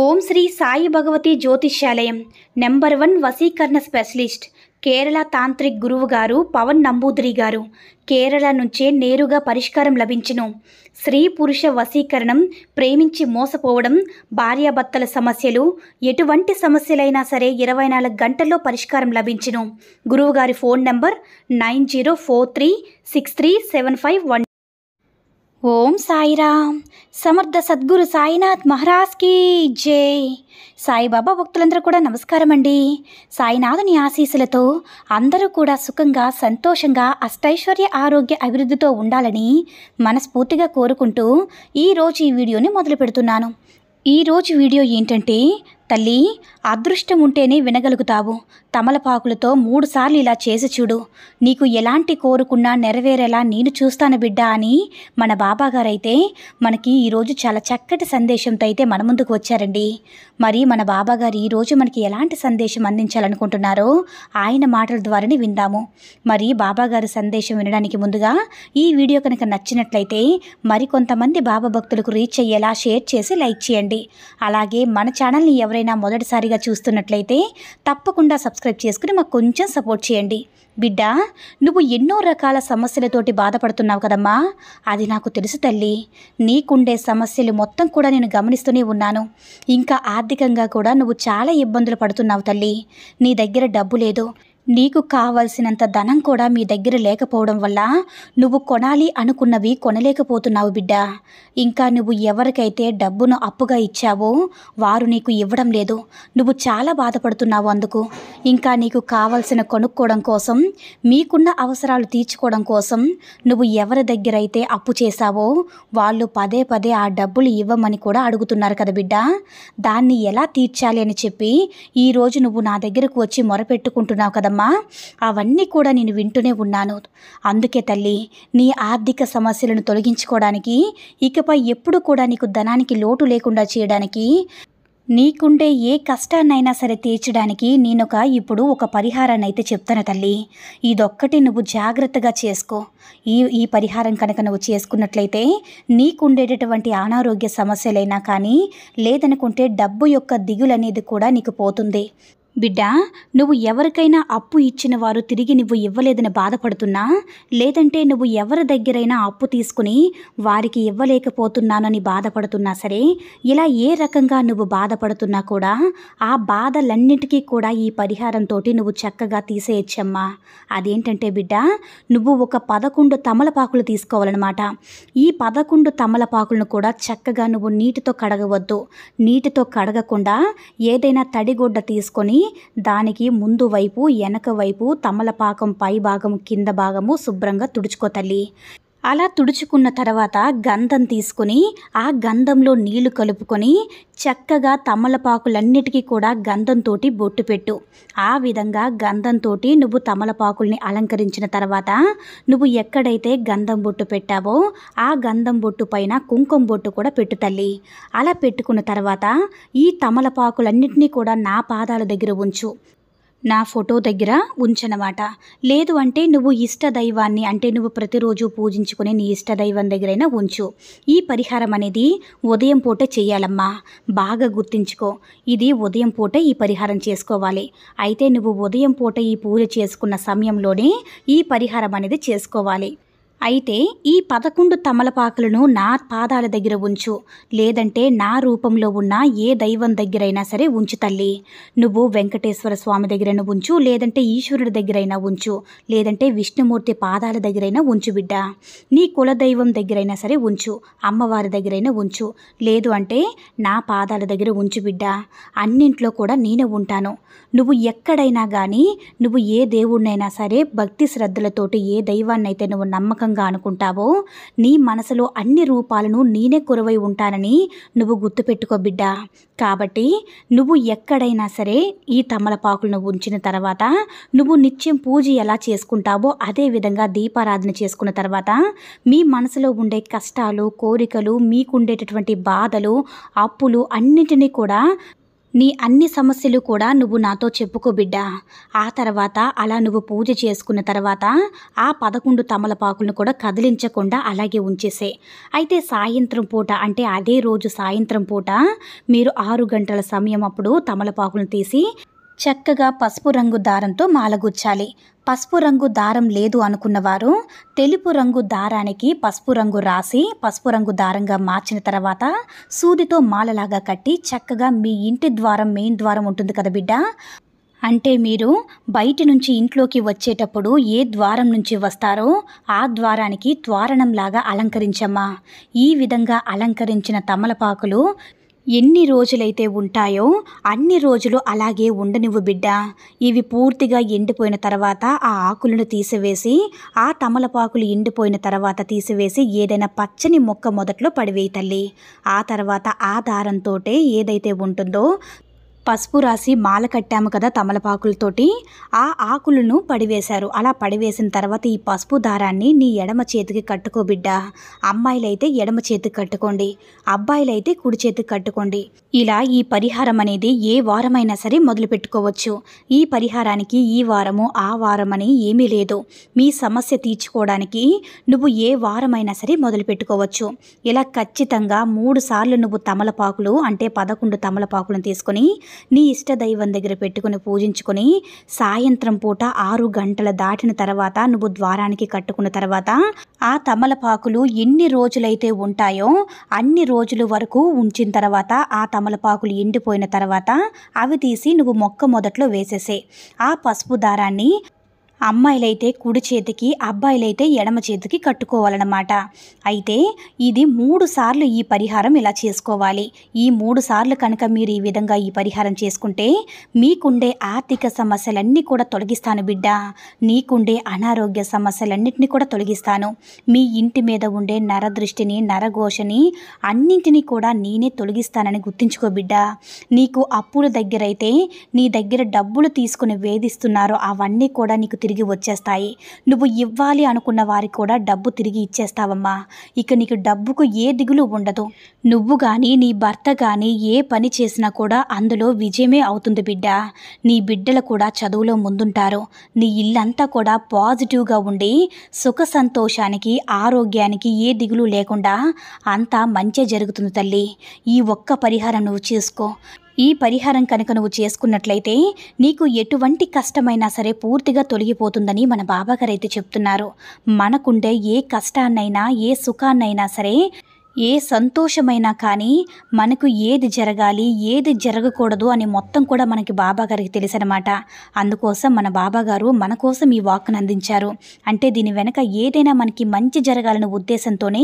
ఓం శ్రీ సాయి భగవతి జ్యోతిష్యాలయం నెంబర్ 1 వశీకరణ specialist Kerala tantric గురువు గారు పవన్ నంబూదిరి గారు. కేరళ నుంచే నేరుగా పరిష్కారం లభించును. స్త్రీ పురుష వశీకరణం, ప్రేమించి మోసపోవడం, భార్యాభర్తల సమస్యలు, ఎటువంటి సమస్యలైనా సరే 24 గంటల్లో పరిష్కారం లభించును. గురువుగారి ఫోన్ నంబర్ 9043637512. ఓం సాయిరామ్. సమర్థ సద్గురు సాయినాథ్ మహారాజ్ కీ జై. సాయిబాబా భక్తులందరూ కూడా నమస్కారం అండి. సాయినాథుని ఆశీస్సులతో అందరూ కూడా సుఖంగా, సంతోషంగా, అష్టైశ్వర్య, ఆరోగ్య, అభివృద్ధితో ఉండాలని మనస్ఫూర్తిగా కోరుకుంటూ ఈరోజు ఈ వీడియోని మొదలు పెడుతున్నాను. ఈరోజు వీడియో ఏంటంటే, తల్లి అదృష్టం ఉంటేనే వినగలుగుతావు. తమలపాకులతో 3 సార్లు ఇలా చేసి చూడు, నీకు ఎలాంటి కోరుకున్నా నెరవేరేలా నేను చూస్తాను బిడ్డ అని మన బాబాగారైతే మనకి ఈరోజు చాలా చక్కటి సందేశంతో అయితే మన ముందుకు వచ్చారండి. మరి మన బాబాగారు ఈరోజు మనకి ఎలాంటి సందేశం అందించాలనుకుంటున్నారో ఆయన మాటల ద్వారానే విందాము. మరి బాబాగారి సందేశం వినడానికి ముందుగా ఈ వీడియో కనుక నచ్చినట్లయితే మరికొంతమంది బాబా భక్తులకు రీచ్ అయ్యేలా షేర్ చేసి లైక్ చేయండి. అలాగే మన ఛానల్ని ఎవరైనా మొదటిసారిగా చూస్తున్నట్లయితే తప్పకుండా సబ్స్క్రైబ్ చేసుకుని మాకు కొంచెం సపోర్ట్ చేయండి. బిడ్డ, నువ్వు ఎన్నో రకాల సమస్యలతోటి బాధపడుతున్నావు కదమ్మా. అది నాకు తెలుసు తల్లి. నీకుండే సమస్యలు మొత్తం కూడా నేను గమనిస్తూనే ఉన్నాను. ఇంకా ఆర్థికంగా కూడా నువ్వు చాలా ఇబ్బందులు పడుతున్నావు తల్లి. నీ దగ్గర డబ్బు లేదు, నీకు కావలసినంత ధనం కూడా మీ దగ్గర లేకపోవడం వల్ల నువ్వు కొనాలి అనుకున్నవి కొనలేకపోతున్నావు బిడ్డ. ఇంకా నువ్వు ఎవరికైతే డబ్బును అప్పుగా ఇచ్చావో వారు నీకు ఇవ్వడం లేదు. నువ్వు చాలా బాధపడుతున్నావు అందుకు. ఇంకా నీకు కావలసిన కొనుక్కోవడం కోసం, మీకున్న అవసరాలు తీర్చుకోవడం కోసం నువ్వు ఎవరి దగ్గర అయితే అప్పు చేశావో వాళ్ళు పదే పదే ఆ డబ్బులు ఇవ్వమని కూడా అడుగుతున్నారు కదా బిడ్డ. దాన్ని ఎలా తీర్చాలి అని చెప్పి ఈరోజు నువ్వు నా దగ్గరకు వచ్చి మొరపెట్టుకుంటున్నావు కదమ్మా. అవన్నీ కూడా నేను వింటూనే ఉన్నాను. అందుకే తల్లి, నీ ఆర్థిక సమస్యలను తొలగించుకోవడానికి, ఇకపై ఎప్పుడు కూడా నీకు ధనానికి లోటు లేకుండా చేయడానికి, నీకుండే ఏ కష్టాన్నైనా సరే తీర్చడానికి ఇప్పుడు ఒక పరిహారాన్ని అయితే చెప్తాను తల్లి. ఇదొక్కటి నువ్వు జాగ్రత్తగా చేసుకో. ఈ పరిహారం కనుక నువ్వు చేసుకున్నట్లయితే నీకుండేటటువంటి అనారోగ్య సమస్యలైనా కానీ, లేదనుకుంటే డబ్బు యొక్క దిగులు అనేది కూడా నీకు పోతుంది. బిడ్డ, నువ్వు ఎవరికైనా అప్పు ఇచ్చిన వారు తిరిగి నువ్వు ఇవ్వలేదని బాధపడుతున్నా, లేదంటే నువ్వు ఎవరి దగ్గరైనా అప్పు తీసుకుని వారికి ఇవ్వలేకపోతున్నానని బాధపడుతున్నా సరే, ఇలా ఏ రకంగా నువ్వు బాధపడుతున్నా కూడా ఆ బాధలన్నిటికీ కూడా ఈ పరిహారంతో నువ్వు చక్కగా తీసేయచ్చమ్మా. అదేంటంటే బిడ్డ, నువ్వు ఒక 11 తమలపాకులు తీసుకోవాలన్నమాట. ఈ 11 తమలపాకులను కూడా చక్కగా నువ్వు నీటితో కడగవద్దు. నీటితో కడగకుండా ఏదైనా తడిగుడ్డ తీసుకొని దానికి ముందు వైపు, వెనక వైపు, తమలపాకం పై భాగం, కింద భాగము శుభ్రంగా తుడుచుకో తల్లి. అలా తుడుచుకున్న తర్వాత గంధం తీసుకుని ఆ గంధంలో నీళ్లు కలుపుకొని చక్కగా తమలపాకులన్నిటికీ కూడా గంధంతో బొట్టు పెట్టు. ఆ విధంగా గంధంతో నువ్వు తమలపాకుల్ని అలంకరించిన తర్వాత నువ్వు ఎక్కడైతే గంధం బొట్టు పెట్టావో ఆ గంధం బొట్టు పైన కుంకుమ బొట్టు కూడా పెట్టు తల్లి. అలా పెట్టుకున్న తర్వాత ఈ తమలపాకులన్నిటినీ కూడా నా పాదాల దగ్గర ఉంచు, నా ఫోటో దగ్గర ఉంచనమాట. లేదు అంటే నువ్వు ఇష్టదైవాన్ని, అంటే నువ్వు ప్రతిరోజు పూజించుకునే నీ ఇష్టదైవం దగ్గరైనా ఉంచు. ఈ పరిహారం అనేది ఉదయం పూటే చేయాలమ్మా. బాగా గుర్తుంచుకో, ఇది ఉదయం పూటే ఈ పరిహారం చేసుకోవాలి. అయితే నువ్వు ఉదయం పూట ఈ పూజ చేసుకున్న సమయంలోనే ఈ పరిహారం అనేది చేసుకోవాలి. అయితే ఈ 11 తమలపాకులను నా పాదాల దగ్గర ఉంచు, లేదంటే నా రూపంలో ఉన్న ఏ దైవం దగ్గరైనా సరే ఉంచు తల్లి. నువ్వు వెంకటేశ్వర స్వామి దగ్గరైనా ఉంచు, లేదంటే ఈశ్వరుడి దగ్గరైనా ఉంచు, లేదంటే విష్ణుమూర్తి పాదాల దగ్గరైనా ఉంచు బిడ్డ. నీ కులదైవం దగ్గరైనా సరే ఉంచు, అమ్మవారి దగ్గరైనా ఉంచు, లేదు అంటే నా పాదాల దగ్గర ఉంచు బిడ్డ. అన్నింట్లో కూడా నేనే ఉంటాను. నువ్వు ఎక్కడైనా కానీ, నువ్వు ఏ దేవుడినైనా సరే భక్తి శ్రద్ధలతోటి ఏ దైవాన్నైతే నువ్వు నమ్మకంగా అనుకుంటావో నీ మనసులో అన్ని రూపాలను నేనే కొలువై ఉంటానని నువ్వు గుర్తుపెట్టుకో బిడ్డ. కాబట్టి నువ్వు ఎక్కడైనా సరే ఈ తమలపాకులను ఉంచిన తర్వాత నువ్వు నిత్యం పూజ ఎలా చేసుకుంటావో అదే విధంగా దీపారాధన చేసుకున్న తర్వాత మీ మనసులో ఉండే కష్టాలు, కోరికలు, మీకుండేటటువంటి బాధలు, అప్పులు అన్నిటినీ కూడా నీ అన్ని సమస్యలు కూడా నువ్వు నాతో చెప్పుకో బిడ్డా. ఆ తర్వాత అలా నువ్వు పూజ చేసుకున్న తర్వాత ఆ 11 తమలపాకులను కూడా కదిలించకుండా అలాగే ఉంచేసే. అయితే సాయంత్రం పూట అంటే అదే రోజు సాయంత్రం పూట మీరు 6 గంటల సమయం అప్పుడు తమలపాకులను తీసి చక్కగా పసుపు రంగు దారంతో మాలగుచ్చాలి. పసుపు రంగు దారం లేదు అనుకున్నవారు తెలుపు రంగు దారానికి పసుపు రంగు రాసి పసుపు రంగు దారంగా మార్చిన తర్వాత సూదితో మాలలాగా కట్టి చక్కగా మీ ఇంటి ద్వారం మెయిన్ ద్వారం ఉంటుంది కదా బిడ్డ, అంటే మీరు బయటి నుంచి ఇంట్లోకి వచ్చేటప్పుడు ఏ ద్వారం నుంచి వస్తారో ఆ ద్వారానికి త్వారణంలాగా అలంకరించమ్మా. ఈ విధంగా అలంకరించిన తమలపాకులు ఎన్ని రోజులైతే ఉంటాయో అన్ని రోజులు అలాగే ఉండనివ్వు బిడ్డ. ఇవి పూర్తిగా ఎండిపోయిన తర్వాత ఆ ఆకులను తీసివేసి ఆ తమలపాకులు ఎండిపోయిన తర్వాత తీసివేసి ఏదైనా పచ్చని మొక్క మొదట్లో పడివేయి తల్లి. ఆ తర్వాత ఆ దారంతోటే ఏదైతే ఉంటుందో పసుపు రాసి మాల కట్టాము కదా తమలపాకులతోటి, ఆ ఆకులను పడివేశారు. అలా పడివేసిన తర్వాత ఈ పసుపు దారాన్ని నీ ఎడమ చేతికి కట్టుకో బిడ్డ. అమ్మాయిలైతే ఎడమ చేతికి కట్టుకోండి, అబ్బాయిలైతే కుడి చేతికి కట్టుకోండి. ఇలా ఈ పరిహారం అనేది ఏ వారమైనా సరే మొదలు పెట్టుకోవచ్చు. ఈ పరిహారానికి ఈ వారము ఆ వారం అని ఏమీ లేదు. మీ సమస్య తీర్చుకోవడానికి నువ్వు ఏ వారమైనా సరే మొదలు పెట్టుకోవచ్చు. ఇలా ఖచ్చితంగా 3 సార్లు నువ్వు తమలపాకులు అంటే 11 తమలపాకులను తీసుకొని నీ ఇష్ట దైవం దగ్గర పెట్టుకుని పూజించుకొని సాయంత్రం పూట 6 గంటల దాటిన తర్వాత నువ్వు ద్వారానికి కట్టుకున్న తర్వాత ఆ తమలపాకులు ఎన్ని రోజులైతే ఉంటాయో అన్ని రోజుల వరకు ఉంచిన తర్వాత ఆ తమలపాకులు ఎండిపోయిన తర్వాత అవి తీసి నువ్వు మొక్క మొదట్లో వేసేసే. ఆ పసుపు దారాన్ని అమ్మాయిలైతే కుడి చేతికి అబ్బాయిలైతే ఎడమ చేతికి కట్టుకోవాలన్నమాట. అయితే ఇది 3 సార్లు ఈ పరిహారం ఇలా చేసుకోవాలి. ఈ 3 సార్లు కనుక మీరు ఈ విధంగా ఈ పరిహారం చేసుకుంటే మీకుండే ఆర్థిక సమస్యలన్నీ కూడా తొలగిస్తాను బిడ్డ. నీకుండే అనారోగ్య సమస్యలన్నింటినీ కూడా తొలగిస్తాను. మీ ఇంటి మీద ఉండే నరదృష్టిని నరఘోషని అన్నింటినీ కూడా నేనే తొలగిస్తానని గుర్తుంచుకో బిడ్డ. నీకు అప్పుల దగ్గరైతే నీ దగ్గర డబ్బులు తీసుకుని వేధిస్తున్నారో అవన్నీ కూడా నీకు తిరిగి వచ్చేస్తాయి. నువ్వు ఇవ్వాలి అనుకున్న వారికి కూడా డబ్బు తిరిగి ఇచ్చేస్తావమ్మా. ఇక నీకు డబ్బుకు ఏ దిగులు ఉండదు. నువ్వు కానీ నీ భర్త కానీ ఏ పని చేసినా కూడా అందులో విజయమే అవుతుంది బిడ్డ. నీ బిడ్డలు కూడా చదువులో ముందుంటారు. నీ ఇల్లంతా కూడా పాజిటివ్గా ఉండి సుఖ సంతోషానికి ఆరోగ్యానికి ఏ దిగులు లేకుండా అంతా మంచి జరుగుతుంది తల్లి. ఈ ఒక్క పరిహారం నువ్వు చేసుకో. ఈ పరిహారం కనుక నువ్వు చేసుకున్నట్లయితే నీకు ఎటువంటి కష్టమైనా సరే పూర్తిగా తొలగిపోతుందని మన బాబాగారు అయితే చెప్తున్నారు. మనకుండే ఏ కష్టాన్నైనా ఏ సుఖాన్నైనా సరే ఏ సంతోషమైనా కానీ మనకు ఏది జరగాలి ఏది జరగకూడదు అని మొత్తం కూడా మనకి బాబాగారికి తెలుసనమాట. అందుకోసం మన బాబాగారు మన కోసం ఈ వాక్ను అందించారు. అంటే దీని వెనక ఏదైనా మనకి మంచి జరగాలనే ఉద్దేశంతోనే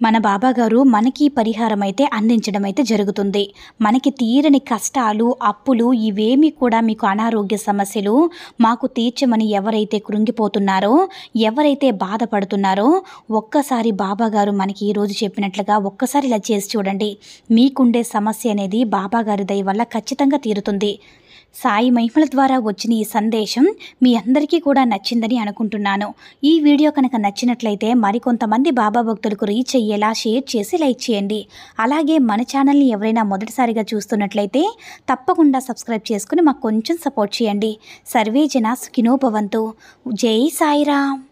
మన బాబాగారు మనకి పరిహారం అయితే అందించడం అయితే జరుగుతుంది. మనకి తీరని కష్టాలు అప్పులు ఇవేమీ కూడా మీకు అనారోగ్య సమస్యలు మాకు తీర్చమని ఎవరైతే కృంగిపోతున్నారో ఎవరైతే బాధపడుతున్నారో ఒక్కసారి బాబాగారు మనకి ఈరోజు చెప్పినట్లుగా ఒక్కసారి ఇలా చేసి చూడండి. మీకుండే సమస్య అనేది బాబాగారి దయ వల్ల ఖచ్చితంగా తీరుతుంది. సాయి మహిమల ద్వారా వచ్చిన ఈ సందేశం మీ అందరికీ కూడా నచ్చిందని అనుకుంటున్నాను. ఈ వీడియో కనుక నచ్చినట్లయితే మరికొంతమంది బాబా భక్తులకు రీచ్ అయ్యేలా షేర్ చేసి లైక్ చేయండి. అలాగే మన ఛానల్ని ఎవరైనా మొదటిసారిగా చూస్తున్నట్లయితే తప్పకుండా సబ్స్క్రైబ్ చేసుకుని మాకు కొంచెం సపోర్ట్ చేయండి. సర్వే జన సుఖినో భవంతు. జై సాయిరామ్.